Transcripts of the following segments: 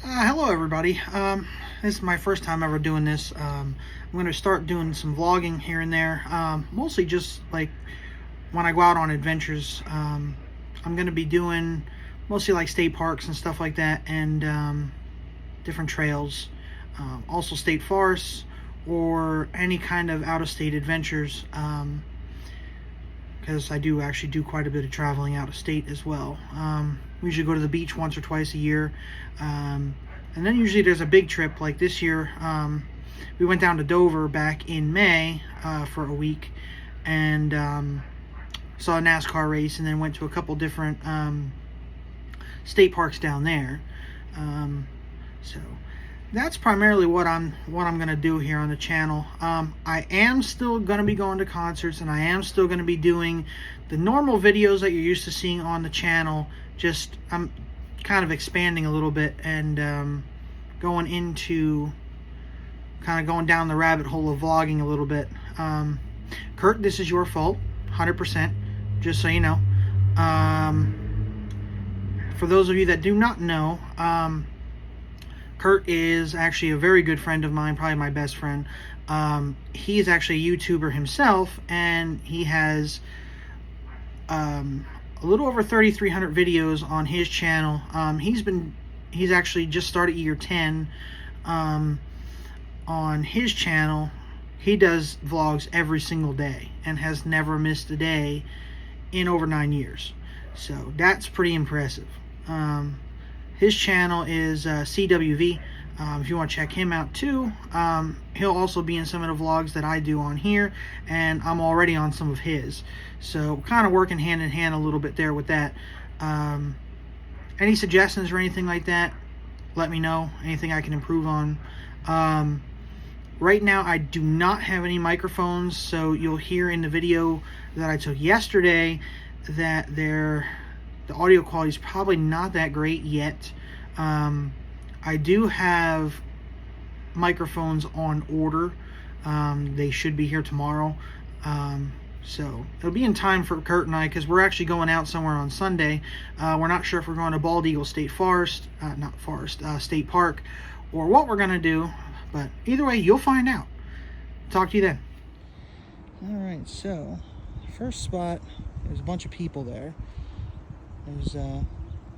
Hello everybody. This is my first time ever doing this. I'm going to start doing some vlogging here and there, mostly just like when I go out on adventures. I'm going to be doing mostly like state parks and stuff like that, and different trails, also state forests or any kind of out-of-state adventures, because I do actually do quite a bit of traveling out of state as well. We usually go to the beach once or twice a year, and then usually there's a big trip. Like this year, we went down to Dover back in May for a week, and saw a NASCAR race, and then went to a couple different state parks down there. So that's primarily what I'm gonna do here on the channel. I am still gonna be going to concerts, and I am still gonna be doing the normal videos that you're used to seeing on the channel. Just I'm kind of expanding a little bit and going down the rabbit hole of vlogging a little bit. Kurt, this is your fault, 100%. Just so you know. For those of you that do not know, Kurt is actually a very good friend of mine, probably my best friend. He's actually a YouTuber himself, and he has a little over 3,300 videos on his channel. He's actually just started year 10 on his channel. He does vlogs every single day and has never missed a day in over 9 years. So that's pretty impressive. His channel is CWV. If you want to check him out too, he'll also be in some of the vlogs that I do on here, and I'm already on some of his. So kind of working hand in hand a little bit there with that. Any suggestions or anything like that, let me know. Anything I can improve on. Right now I do not have any microphones, so you'll hear in the video that I took yesterday that the audio quality is probably not that great yet. I do have microphones on order. They should be here tomorrow. So it'll be in time for Kurt and I, because we're actually going out somewhere on Sunday. We're not sure if we're going to Bald Eagle State Forest, State Park, or what we're going to do. But either way, you'll find out. Talk to you then. Alright, so first spot, there's a bunch of people there. There's a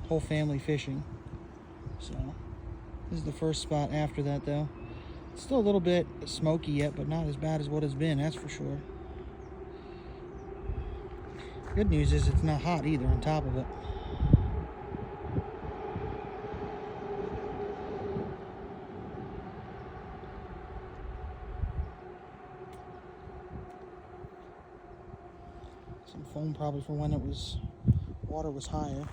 whole family fishing. So this is the first spot. After that though, it's still a little bit smoky yet, but not as bad as what it's been, that's for sure. Good news is it's not hot either on top of it. Some foam probably for when water was higher.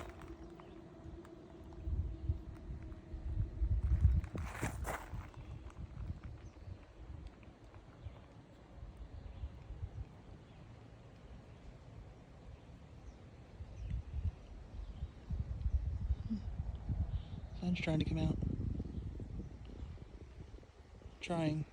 Sun's trying to come out. Trying.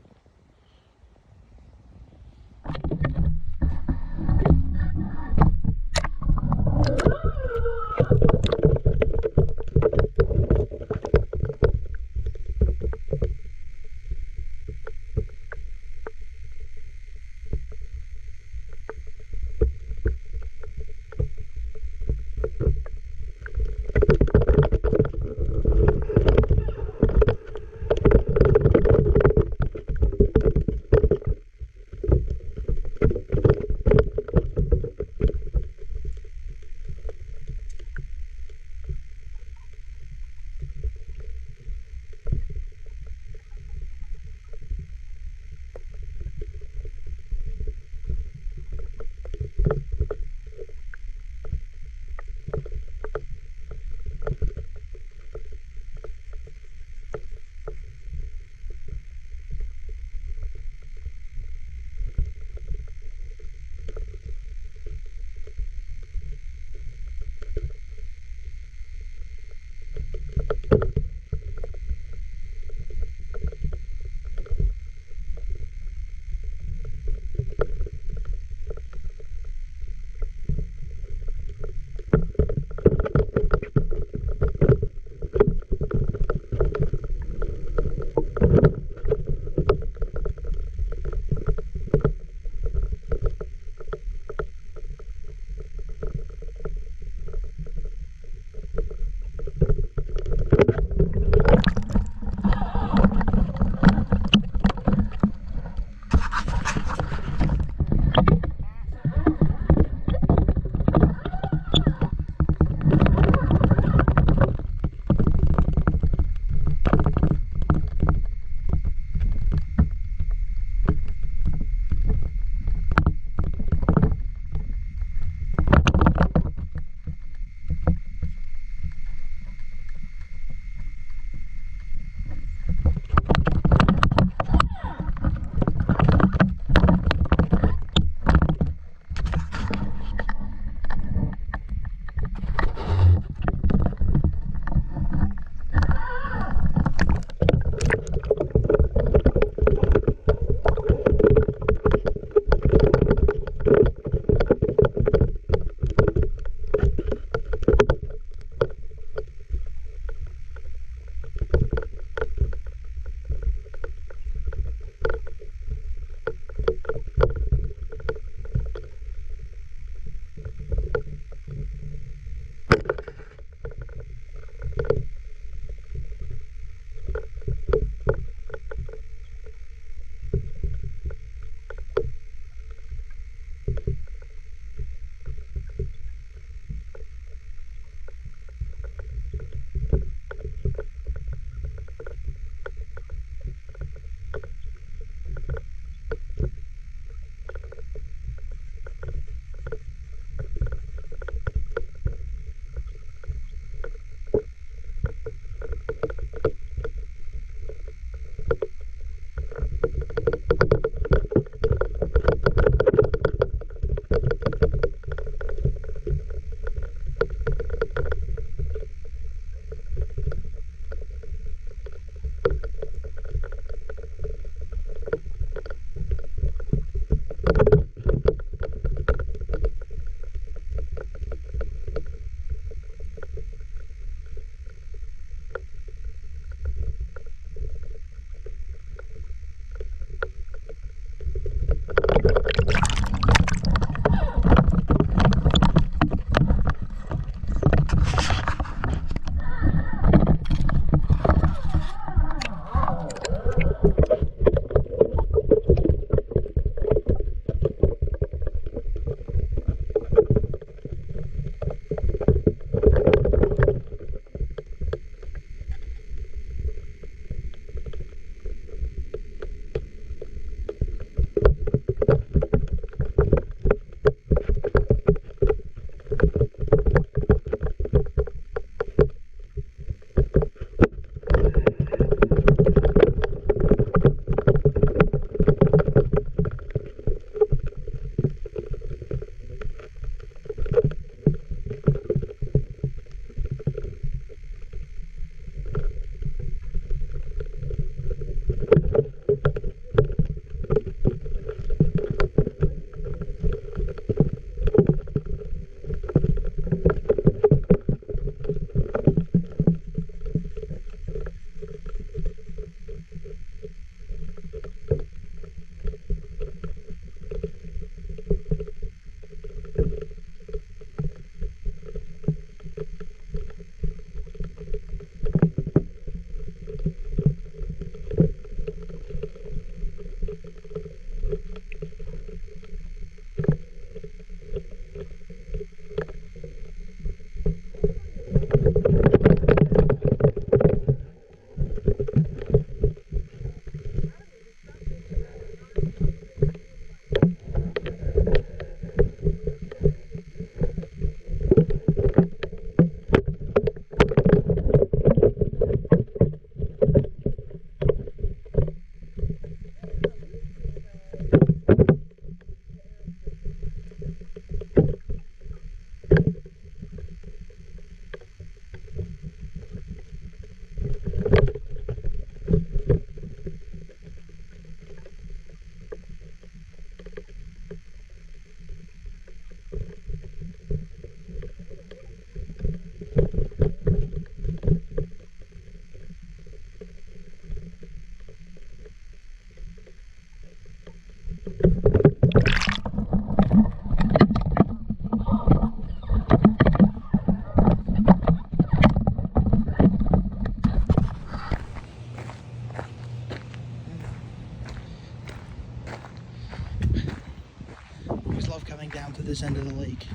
this end of the lake.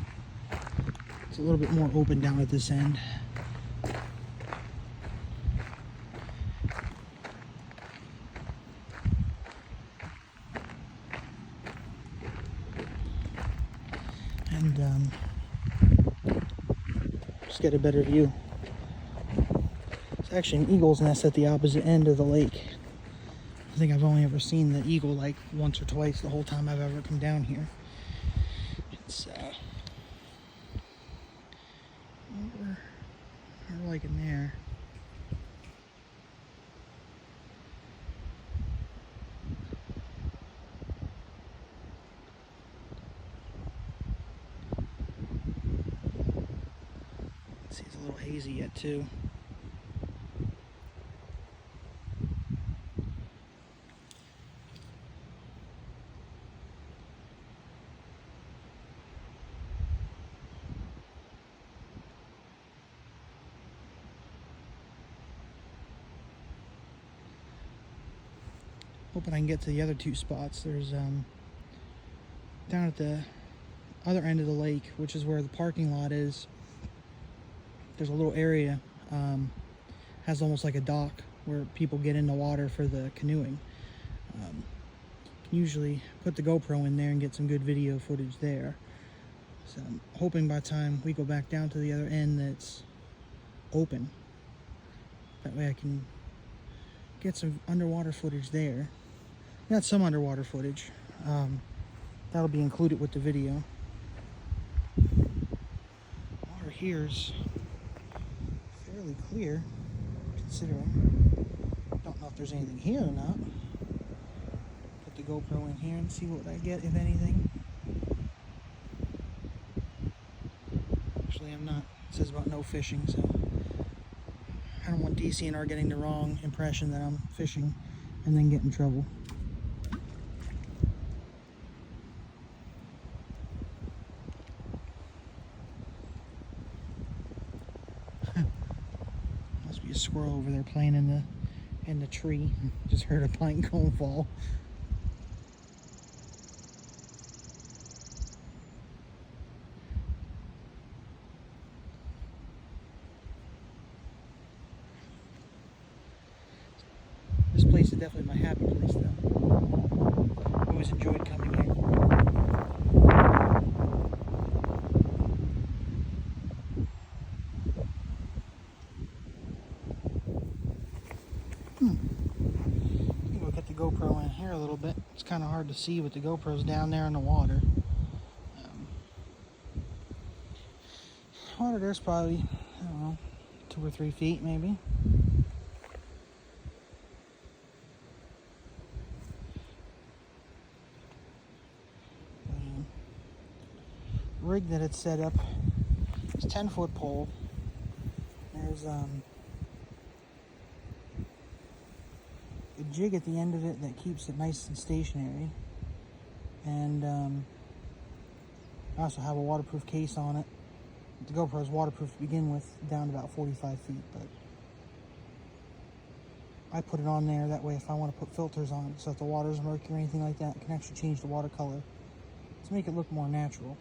It's a little bit more open down at this end. And just get a better view. It's actually an eagle's nest at the opposite end of the lake. I think I've only ever seen the eagle like once or twice the whole time I've ever come down here. It's over like in there. See, it's a little hazy yet too. Hoping I can get to the other two spots. There's down at the other end of the lake, which is where the parking lot is. There's a little area, has almost like a dock where people get in the water for the canoeing. Can usually put the GoPro in there and get some good video footage there. So I'm hoping by the time we go back down to the other end that's open. That way I can get some underwater footage there. Got some underwater footage. That'll be included with the video. Water here's fairly clear, considering. Don't know if there's anything here or not. Put the GoPro in here and see what I get, if anything. Actually, I'm not. It says about no fishing, so I don't want DCNR getting the wrong impression that I'm fishing and then get in trouble. Must be a squirrel over there playing in the tree. Just heard a pine cone fall. This place is definitely my happy place, though. Always enjoyed coming here. We'll get the GoPro in here a little bit. It's kind of hard to see with the GoPro's down there in the water. Water there's probably, I don't know, 2 or 3 feet maybe. Rig that it's set up is 10-foot pole. There's a jig at the end of it that keeps it nice and stationary, and I also have a waterproof case on it. The GoPro is waterproof to begin with, down to about 45 feet, but I put it on there that way if I want to put filters on it, so if the water's murky or anything like that, I can actually change the water color to make it look more natural.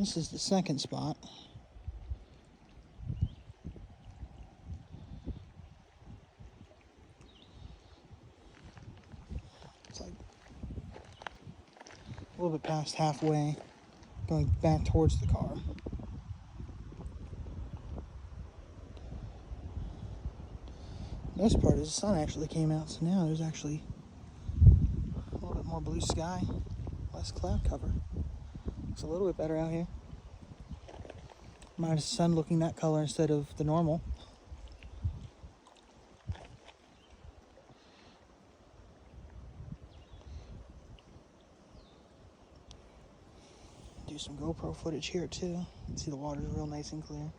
This is the second spot. It's like a little bit past halfway, going back towards the car. The best part is the sun actually came out, so now there's actually a little bit more blue sky, less cloud cover. Looks a little bit better out here. Minus the sun looking that color instead of the normal. Do some GoPro footage here too. You can see the water's real nice and clear.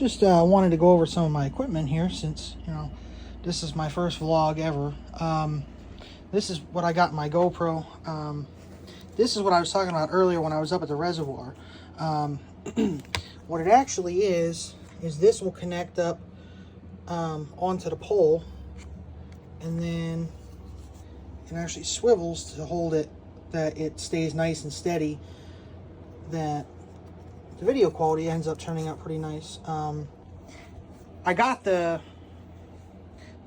Just wanted to go over some of my equipment here, since, you know, this is my first vlog ever. This is what I got in my GoPro. This is what I was talking about earlier when I was up at the reservoir. What it actually is this will connect up onto the pole, and then it actually swivels to hold it, that it stays nice and steady, that the video quality ends up turning out pretty nice. I got the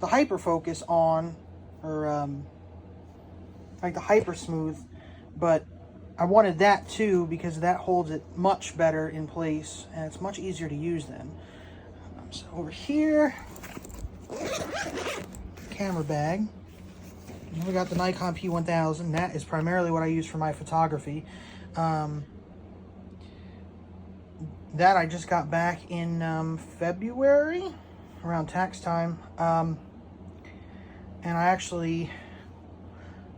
hyper focus on, or like the hyper smooth, but I wanted that too because that holds it much better in place and it's much easier to use then. So over here, camera bag. And we got the Nikon P1000. That is primarily what I use for my photography. That I just got back in February, around tax time. And I actually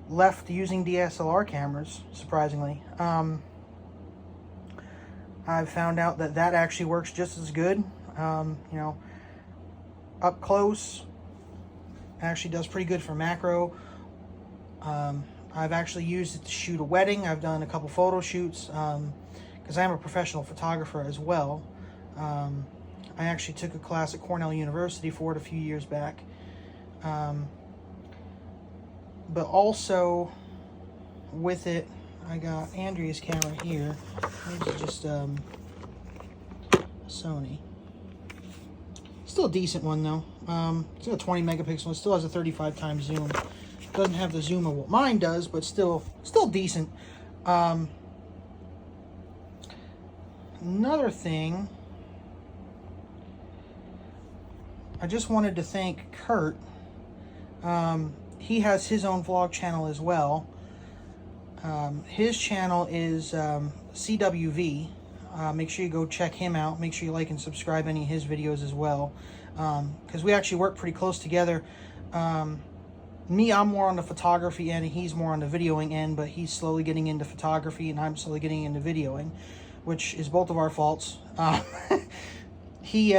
left using DSLR cameras, surprisingly. I found out that that actually works just as good. You know, up close, actually does pretty good for macro. I've actually used it to shoot a wedding. I've done a couple photo shoots, because I am a professional photographer as well. I actually took a class at Cornell University for it a few years back. But also with it, I got Andrea's camera here. This is just Sony. Still a decent one though. It's a 20 megapixel. It still has a 35 times zoom. Doesn't have the zoom of what mine does, but still decent. Another thing, I just wanted to thank Kurt. He has his own vlog channel as well. His channel is CWV. Make sure you go check him out. Make sure you like and subscribe any of his videos as well, because we actually work pretty close together. Me, I'm more on the photography end and he's more on the videoing end, but he's slowly getting into photography and I'm slowly getting into videoing, which is both of our faults. He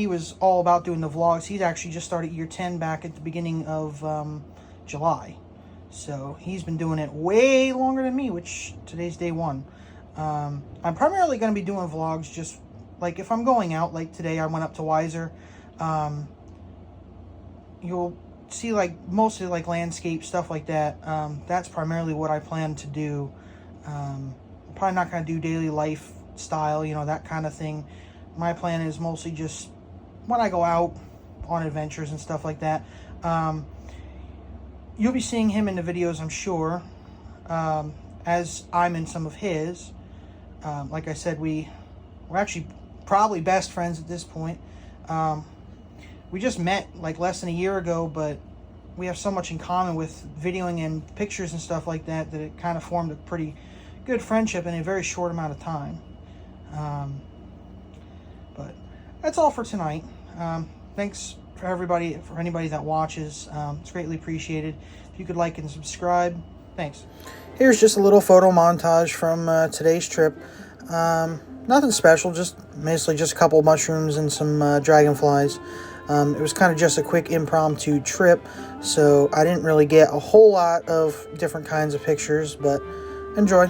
was all about doing the vlogs. He's actually just started year 10 back at the beginning of July. So he's been doing it way longer than me, which today's day one. I'm primarily going to be doing vlogs just like if I'm going out, like today I went up to Weiser. You'll see like mostly like landscape stuff like that. That's primarily what I plan to do. I'm probably not going to do daily lifestyle, you know, that kind of thing. My plan is mostly just when I go out on adventures and stuff like that. You'll be seeing him in the videos, I'm sure, as I'm in some of his. Like I said, we're actually probably best friends at this point. We just met like less than a year ago, but we have so much in common with videoing and pictures and stuff like that that it kind of formed a pretty good friendship in a very short amount of time. But that's all for tonight. Thanks for anybody that watches. It's greatly appreciated. If you could like and subscribe, thanks. Here's just a little photo montage from today's trip. Nothing special, just mostly just a couple mushrooms and some dragonflies. It was kind of just a quick impromptu trip, so I didn't really get a whole lot of different kinds of pictures, but enjoy.